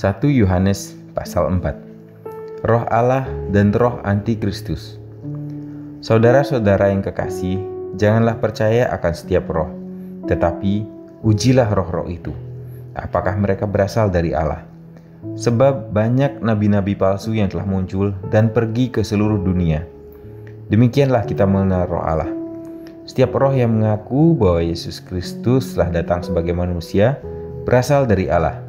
1 Yohanes pasal 4. Roh Allah dan roh antikristus. Saudara-saudara yang kekasih, janganlah percaya akan setiap roh, tetapi ujilah roh-roh itu, apakah mereka berasal dari Allah. Sebab banyak nabi-nabi palsu yang telah muncul dan pergi ke seluruh dunia. Demikianlah kita mengenal roh Allah. Setiap roh yang mengaku bahwa Yesus Kristus telah datang sebagai manusia berasal dari Allah.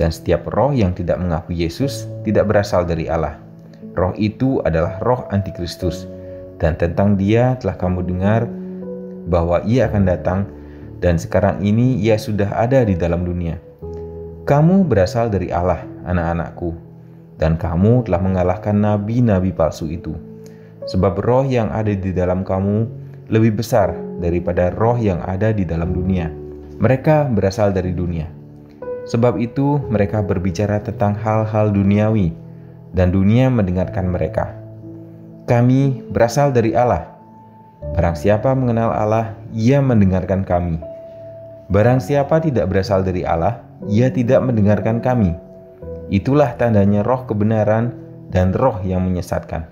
Dan setiap roh yang tidak mengaku Yesus tidak berasal dari Allah. Roh itu adalah roh antikristus, dan tentang dia telah kamu dengar bahwa ia akan datang, dan sekarang ini ia sudah ada di dalam dunia. Kamu berasal dari Allah, anak-anakku, dan kamu telah mengalahkan nabi-nabi palsu itu. Sebab roh yang ada di dalam kamu lebih besar daripada roh yang ada di dalam dunia. Mereka berasal dari dunia. Sebab itu mereka berbicara tentang hal-hal duniawi, dan dunia mendengarkan mereka. Kami berasal dari Allah. Barang siapa mengenal Allah, ia mendengarkan kami. Barang siapa tidak berasal dari Allah, ia tidak mendengarkan kami. Itulah tandanya roh kebenaran dan roh yang menyesatkan.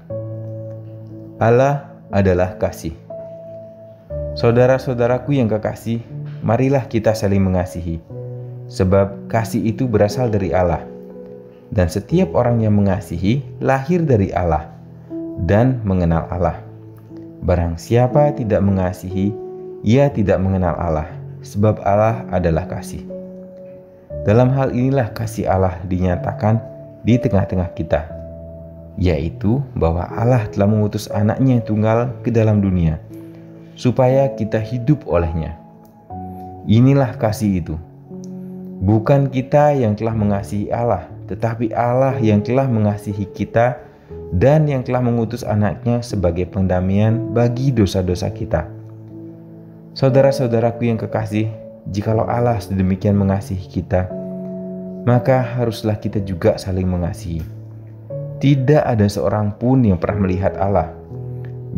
Allah adalah kasih. Saudara-saudaraku yang kekasih, marilah kita saling mengasihi. Sebab kasih itu berasal dari Allah. Dan setiap orang yang mengasihi lahir dari Allah dan mengenal Allah. Barang siapa tidak mengasihi, ia tidak mengenal Allah, sebab Allah adalah kasih. Dalam hal inilah kasih Allah dinyatakan di tengah-tengah kita, yaitu bahwa Allah telah mengutus anaknya yang tunggal ke dalam dunia, supaya kita hidup olehnya. Inilah kasih itu. Bukan kita yang telah mengasihi Allah, tetapi Allah yang telah mengasihi kita dan yang telah mengutus anaknya sebagai pendamaian bagi dosa-dosa kita. Saudara-saudaraku yang kekasih, jikalau Allah sedemikian mengasihi kita, maka haruslah kita juga saling mengasihi. Tidak ada seorang pun yang pernah melihat Allah.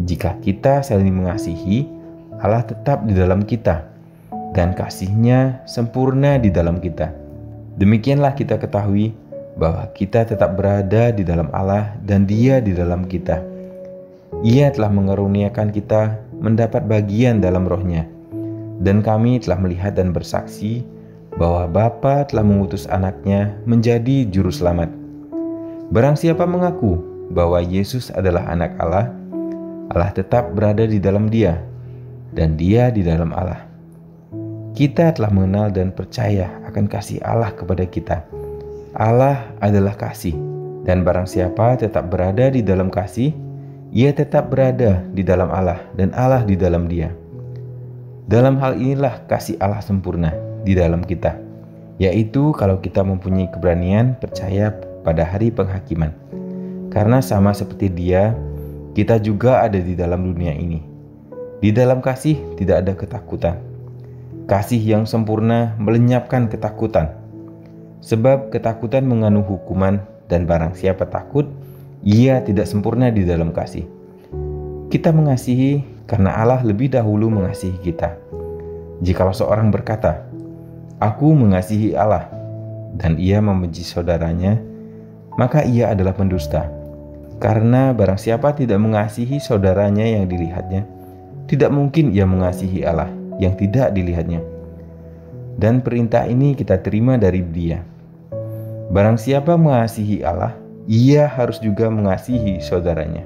Jika kita saling mengasihi, Allah tetap di dalam kita, dan kasih-Nya sempurna di dalam kita. Demikianlah kita ketahui bahwa kita tetap berada di dalam Allah dan Dia di dalam kita. Ia telah mengaruniakan kita mendapat bagian dalam roh-Nya, dan kami telah melihat dan bersaksi bahwa Bapa telah mengutus anaknya menjadi juru selamat. Barang siapa mengaku bahwa Yesus adalah anak Allah, Allah tetap berada di dalam Dia, dan Dia di dalam Allah. Kita telah mengenal dan percaya akan kasih Allah kepada kita. Allah adalah kasih, dan barang siapa tetap berada di dalam kasih, ia tetap berada di dalam Allah, dan Allah di dalam dia. Dalam hal inilah kasih Allah sempurna di dalam kita, yaitu kalau kita mempunyai keberanian percaya pada hari penghakiman. Karena sama seperti Dia, kita juga ada di dalam dunia ini. Di dalam kasih tidak ada ketakutan. Kasih yang sempurna melenyapkan ketakutan. Sebab ketakutan mengandung hukuman, dan barang siapa takut, ia tidak sempurna di dalam kasih. Kita mengasihi karena Allah lebih dahulu mengasihi kita. Jikalau seorang berkata, "Aku mengasihi Allah," dan ia membenci saudaranya, maka ia adalah pendusta. Karena barang siapa tidak mengasihi saudaranya yang dilihatnya, tidak mungkin ia mengasihi Allah yang tidak dilihatnya. Dan perintah ini kita terima dari Dia. Barang siapa mengasihi Allah, ia harus juga mengasihi saudaranya.